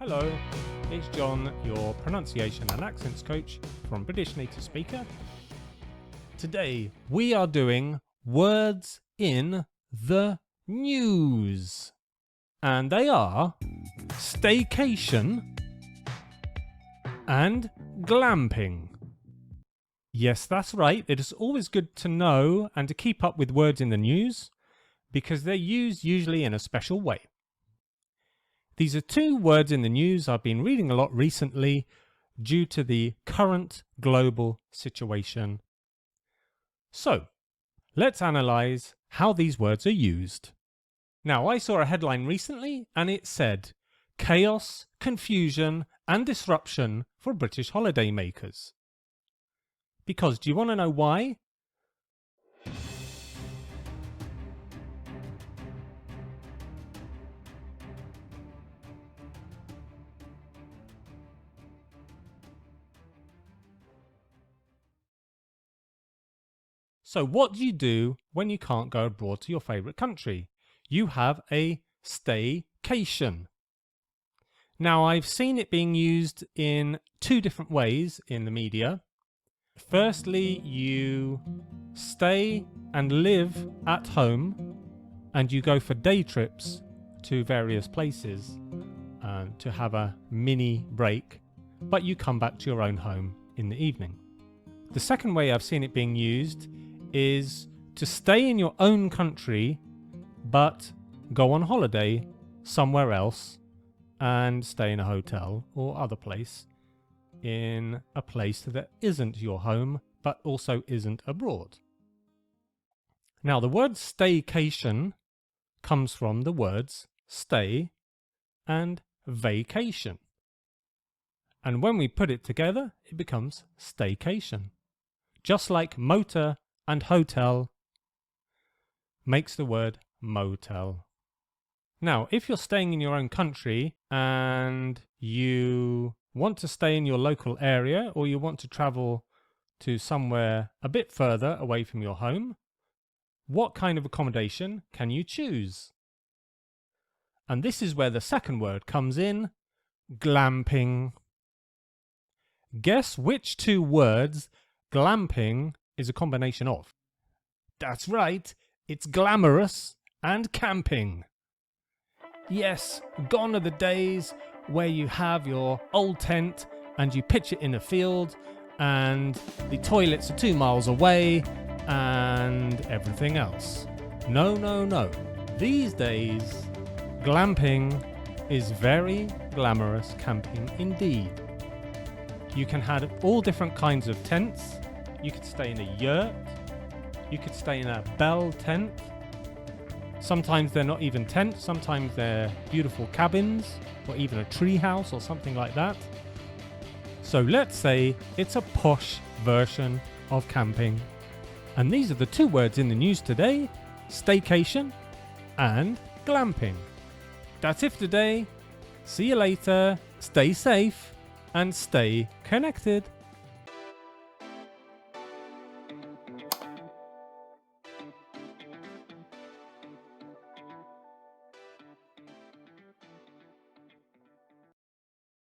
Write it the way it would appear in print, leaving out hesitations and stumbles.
Hello, it's John, your pronunciation and accents coach from British Native Speaker. Today we are doing words in the news, and they are staycation and glamping. Yes, that's right. It is always good to know and to keep up with words in the news because they're used usually in a special way. These are two words in the news I've been reading a lot recently due to the current global situation. So, let's analyse how these words are used. Now, I saw a headline recently and it said, "Chaos, confusion and disruption for British holiday makers." Because do you want to know why? So what do you do when you can't go abroad to your favourite country? You have a staycation. Now, I've seen it being used in two different ways in the media. Firstly, you stay and live at home and you go for day trips to various places to have a mini break, but you come back to your own home in the evening. The second way I've seen it being used is to stay in your own country but go on holiday somewhere else and stay in a hotel or other place in a place that isn't your home but also isn't abroad. Now, the word staycation comes from the words stay and vacation, and when we put it together it becomes staycation. Just like motor and hotel makes the word motel. Now, if you're staying in your own country and you want to stay in your local area or you want to travel to somewhere a bit further away from your home, what kind of accommodation can you choose? And this is where the second word comes in, glamping. Guess which two words glamping is a combination of? That's right, it's glamorous and camping. Yes, gone are the days where you have your old tent and you pitch it in a field and the toilets are 2 miles away and everything else. No, no, no. These days, glamping is very glamorous camping indeed. You can have all different kinds of tents. You could stay in a yurt, you could stay in a bell tent. Sometimes they're not even tents, sometimes they're beautiful cabins or even a tree house or something like that. So let's say it's a posh version of camping. And these are the two words in the news today, staycation and glamping. That's it for today. See you later, stay safe and stay connected.